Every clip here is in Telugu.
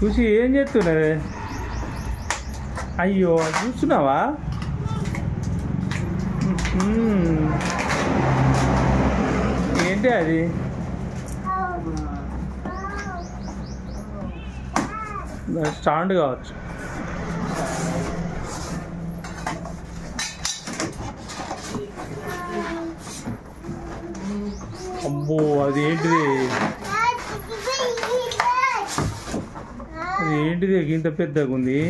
ఖుషి ఏం చేస్తున్నది? అయ్యో చూస్తున్నావా? ఏంటి అది? స్టాండ్ కావచ్చు. అమ్మో అదేంటిది? అదేంటిది ఇంత పెద్దగా ఉంది?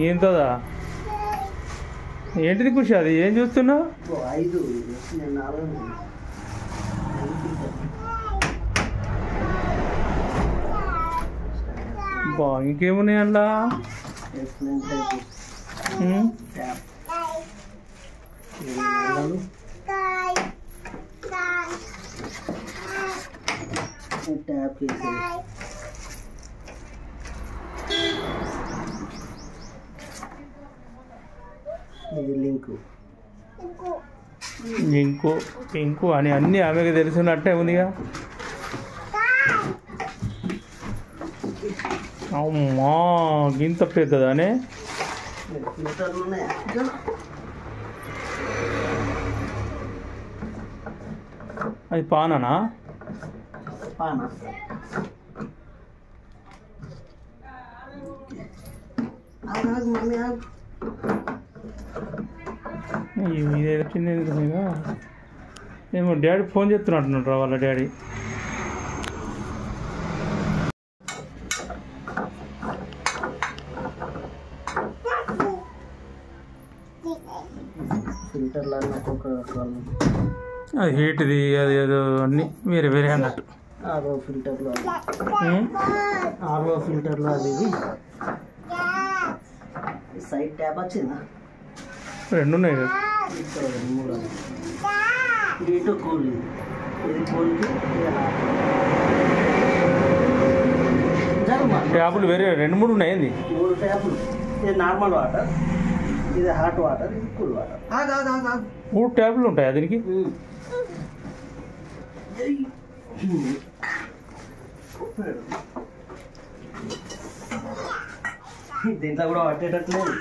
ఏంటదా? ఏంటిది ఖుషి? అది ఏం చూస్తున్నావు? బా ఇంకేమున్నాయి అందులో? ఇంకు అని అన్నీ ఆమెకు తెలిసినట్టే ఉందిగా. అమ్మా గింత పెద్దదానే? అది పానానా? ఇదే చిన్నదిగా ఏమో. డాడీ ఫోన్ చేస్తున్నట్టున్నాడు వాళ్ళ డాడీ. అది హీట్ది, అది ఏదో అన్నీ వేరే వేరే అన్నట్టు. ఆర్ఓ ఫిల్టర్లో అది సైడ్ ట్యాప్ వచ్చిందా? రెండు ఉన్నాయి కదా. ఇటు కూల్, ఇది కూల్కి ట్యాపులు వేరే రెండు మూడు ఉన్నాయి. 3 ట్యాపులు. ఇది నార్మల్ వాటర్, ఇది హాట్ వాటర్, ఇది కూల్ వాటర్. 3 ట్యాపులు ఉంటాయి దీనికి. దీంట్లో కూడా పట్టేటట్లేదు,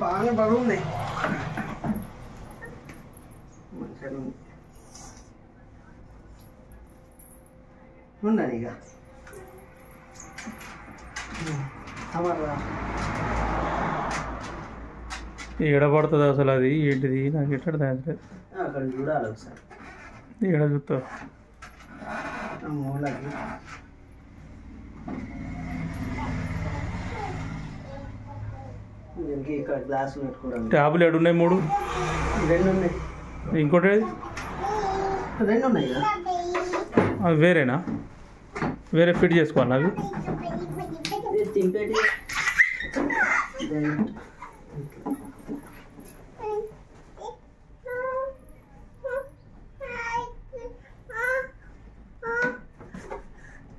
బాగానే బాగుంది. ఉండండి ఇక ఏడ పడుతుంది అసలు? అది ఏంటిది నాకు ఎక్కడ దాని అక్కడ చూడాలి ఒకసారి. ఏడ చూస్తావు? మూలకి దీనికి ఇక్కడ గ్లాసులు పెట్టుకోవడం. ట్యాబులు ఏడున్నాయి? 3. 2 ఉన్నాయి. ఇంకోటి 2 ఉన్నాయి కదా. అవి వేరేనా? వేరే ఫిట్ చేసుకోవాలి అవి? తింపేటి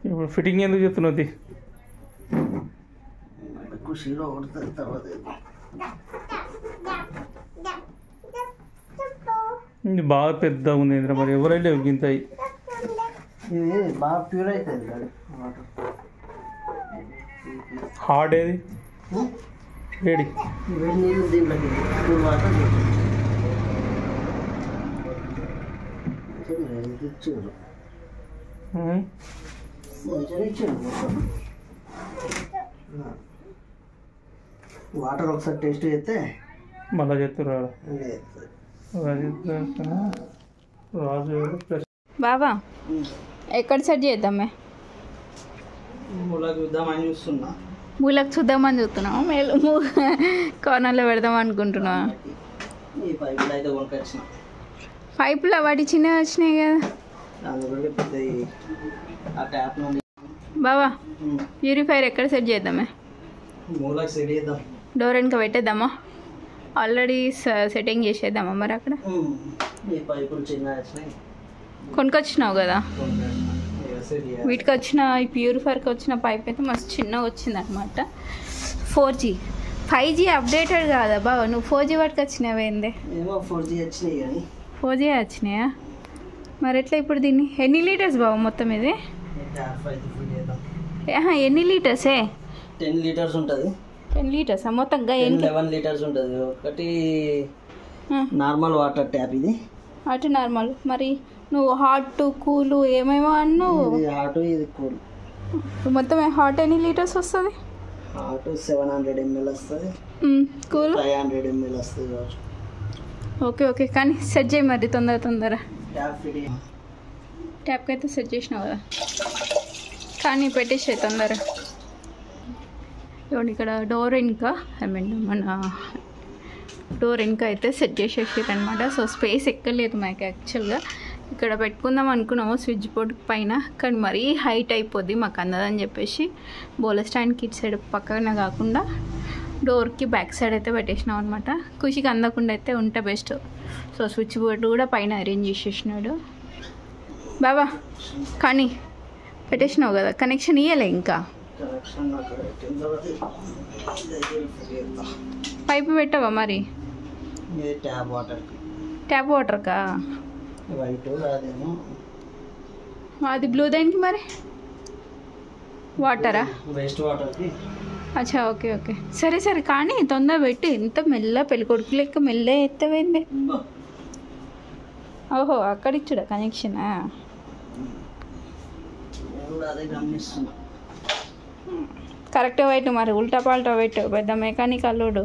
ఇప్పుడు ఫిట్టింగ్ ఎందుకు చెప్తున్నది? ఖుషీలో కొడుతుంది తర్వాత. ఇది బాగా పెద్దగా ఉంది మరి ఎవరైనా ఇంత. ఇది బాగా ప్యూర్ అవుతుంది వాటర్. హార్డ్ ఏది? వేడి వేడి నీళ్ళు దీంట్లోకి కూల్ వాటర్ ఇచ్చారు. మంచిగా ఇచ్చారు. వాటర్ ఒకసారి టేస్ట్ చేస్తే మళ్ళీ చెప్తారు. బాబా ఎక్కడ సెట్ చేద్దామే? మూలకు చూద్దామని చూస్తున్నా. మూలకు చూద్దామని చూస్తున్నావు? మేలు కార్నర్లో పెడదాం అనుకుంటున్నా. ఈ పైపులు అయితే కొనుకొచ్చిన. పైపులు వాటి చిన్నవి వచ్చినాయి కదా. అందులో పెద్ద ఆ ట్యాప్ నుండి. బాబా ప్యూరిఫైర్ ఎక్కడ సెట్ చేద్దామే? మూలకు సెట్ చేద్దాం. డోర్ వెనక పెట్టేద్దామా? ఆల్రెడీ సెట్టింగ్ చేసేద్దామా మరి అక్కడ? ఈ పైపులు చిన్న వచ్చినాయి. కొనుకొచ్చినావు కదా. వీటికి వచ్చిన ఈ ప్యూరిఫైర్కి వచ్చిన పైప్ అయితే మస్తు చిన్నగా వచ్చింది అనమాట. 4G 5G అప్డేటెడ్ కాదా బావ? నువ్వు 4G వాటికి వచ్చినావేందే? 4G వచ్చినాయా? మరి ఎట్లా ఇప్పుడు దీన్ని? ఎన్ని లీటర్స్ బావ మొత్తం ఇది? ఎన్ని లీటర్సే? 10 లీటర్స్ ఉంటుంది. 10 లీటర్స్ మొత్తంగా? 11 లీటర్స్ ఉంటుంది. ఒకటి నార్మల్ వాటర్ ట్యాప్, ఇది అటు నార్మల్. మరి నువ్వు హాట్ కూల్ ఏమేమో అన్నావు. ఇది హాట్, ఇది కూల్. మొత్తం హాట్ ఎన్ని లీటర్స్ వస్తుంది? హాట్ 700 ml వస్తుంది, కూల్ 500 ml వస్తుంది. ఓకే ఓకే, కానీ సెట్ చేయి మరి తొందర. ట్యాప్కి అయితే సెట్ చేసినావు కదా, కానీ పెట్టేసే తొందర. ఇవ్వండి ఇక్కడ డోర్ వెనుక, మన డోర్ వెనుక అయితే సెట్ చేసేసారు అనమాట. సో స్పేస్ ఎక్కలేదు మాకు యాక్చువల్గా. ఇక్కడ పెట్టుకుందాం అనుకున్నాము స్విచ్ బోర్డ్ పైన, కానీ మరీ హైట్ అయిపోద్ది మాకు అందదని చెప్పేసి బౌల్ స్టాండ్కి ఇటు సైడ్ పక్కన కాకుండా డోర్కి బ్యాక్ సైడ్ అయితే పెట్టేసినాం అనమాట. ఖుషికి అందకుండా అయితే ఉంటే బెస్ట్. సో స్విచ్ బోర్డు కూడా పైన అరేంజ్ చేసేసినాడు బాబా. కానీ పెట్టేసినావు కదా, కనెక్షన్ ఇవ్వలే ఇంకా? పైపు పెట్టవా మరి? ట్యాప్ వాటర్కా? అది బ్లూ దానికి మరి వాటరా? వేస్ట్ వాటర్కి. అచ్చా ఓకే ఓకే, సరే కానీ తొందర పెట్టి. ఇంత మెల్ల పెళ్ళి కొడుకు లెక్క మెల్ల ఎత్తవేంది? ఓహో అక్కడ ఇచ్చాడా కనెక్షనా? కరెక్ట్గా పెట్టు మరి, ఉల్టా పాల్టా పెట్టు. పెద్ద మెకానిక్ అల్లుడు.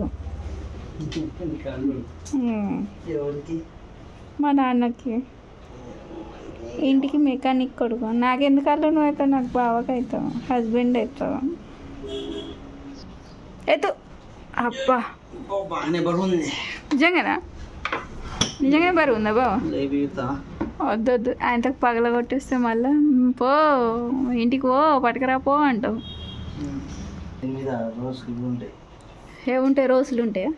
మా నాన్నకి ఇంటికి మెకానిక్ కొడుకు. నాకెందుకు అల్లు? నువ్వు అవుతావు, నాకు బావకి అవుతావు, హస్బెండ్ అవుతావు. ఎత్తు. అబ్బా నిజంగానే బరువు ఉందా బావ? వద్దు ఆయనతో పగల కొట్టేస్తే మళ్ళీ పో ఇంటికి పో పట్టుకురా పో అంటావు. ఏముంటాయి? రోజులు ఉంటాయా?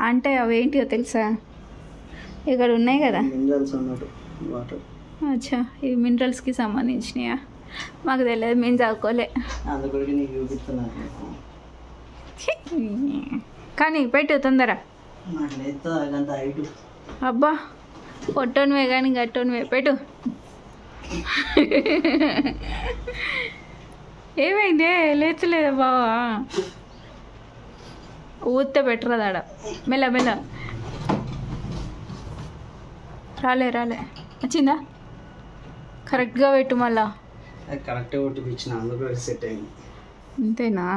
అంటే అవి ఏంటివో తెలుసా? ఇక్కడ ఉన్నాయి కదా వాటర్. అచ్చా, ఇవి మినరల్స్కి సంబంధించినయా? మాకు తెలియదు, మేము చదువుకోలే. కానీ పెట్టు తొందర. అబ్బా పొట్టోనివే కానీ గట్టోనివే, పెట్టు. ఏమైంది? లేచలేదా బావా? ఊతే పెట్టరాదాడ. మెల్ల రాలే వచ్చిందా? కరెక్ట్గా పెట్టు మళ్ళా. కరెక్ట్గా కొట్టిపించిన, అందుకు సెట్ అయింది. అంతేనా?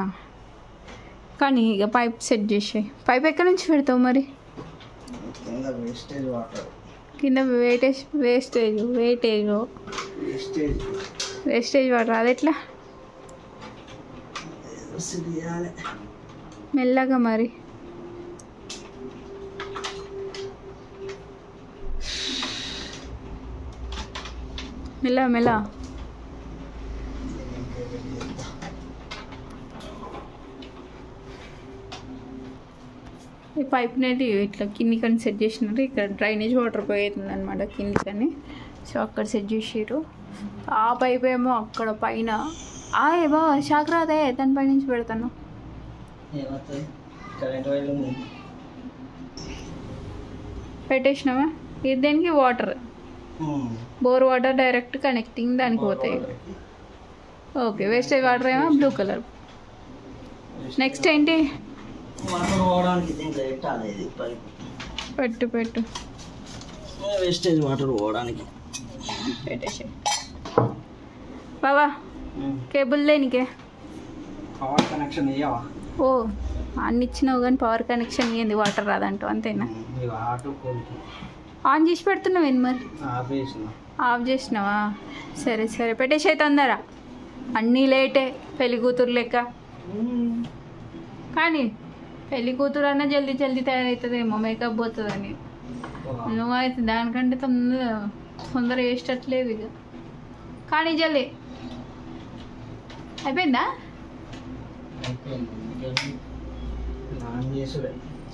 కానీ ఇక పైప్ సెట్ చేసే. పైప్ ఎక్కడి నుంచి పెడతావు మరి? వేస్టేజ్ వాటర్ కింద. వేస్టేజ్ వాటర్ అది ఎట్లా? మెల్లగా మరి. మెల్ల ఈ పైప్ అనేది ఇట్లా కిందికని సెట్ చేసినారు. ఇక్కడ డ్రైనేజ్ వాటర్ పోయేస్తుంది అనమాట కిందికని. సో అక్కడ సెట్ చేసారు. ఆ పైప్ ఏమో అక్కడ పైన. ఏమో షాక్ రాదే, దానిపై నుంచి పెడతాను. పెట్టేసినావా? ఇది దేనికి? Water, bore water direct connecting దానికి పోతాయి. ఓకే, వేస్టేజ్ వాటర్ ఏమో బ్లూ కలర్. నెక్స్ట్ ఏంటి? పెట్టు వేస్టేజ్ వాటర్ పోవడానికి పెట్టేసి. బావా కేబుల్ దేనికే? పవర్ కనెక్షన్ ఇయ్యవా? ఓ అన్ని ఇచ్చినావు కానీ పవర్ కనెక్షన్ ఇయ్యండి, వాటర్ రాదంటావు అంతేనా? ఆన్ చేసి పెడుతున్నావు ఏంది మరి? ఆఫ్ చేసినావా? సరే పెట్టేసి అయితే అందరా. అన్నీ లేటే పెళ్లి కూతురు లెక్క. కానీ పెళ్లి కూతురు అన్నా జల్దీ తయారవుతుందేమో, మేకప్ పోతుందని. నువ్వైతే దానికంటే తొందర వేసేటట్లేదు ఇక. కానీ జల్దీ అయిపోయిందా?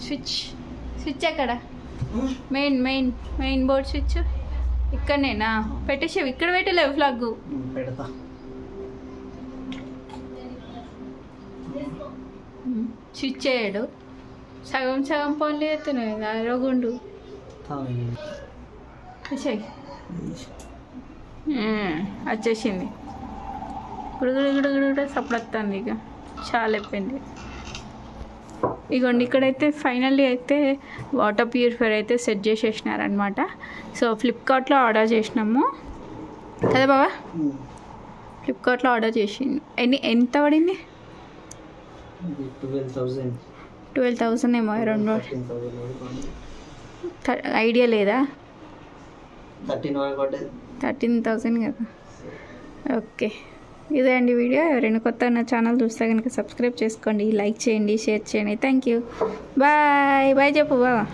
స్విచ్ ఎక్కడ? మెయిన్ బోర్డ్ స్విచ్ ఇక్కడనేనా పెట్టేసావు? ఇక్కడ పెట్టలేవు ఫ్లగ్. పెడతా. స్విచ్ చేయడు, సగం పనులు చేస్తున్నాయి కదా అరగుండు. వచ్చేసింది గుడుగుడు సప్పుడు వస్తుంది. ఇక చాలా అయిపోయింది. ఇగోండి ఇక్కడైతే ఫైనల్లీ అయితే వాటర్ ప్యూరిఫైర్ అయితే సెట్ చేసేసినారనమాట. సో ఫ్లిప్కార్ట్లో ఆర్డర్ చేసినాము కదా బాబా, ఫ్లిప్కార్ట్లో ఆర్డర్ చేసింది. ఎంత పడింది? 12,000 ఏమో. 2 ఐడియా లేదా? 13,000 కదా. ఓకే, ఇదే అండి వీడియో. ఎవరైనా కొత్త నా ఛానల్ చూస్తే కనుక సబ్స్క్రైబ్ చేసుకోండి, లైక్ చేయండి, షేర్ చేయండి. Thank you. బాయ్ చెప్పు బాబా.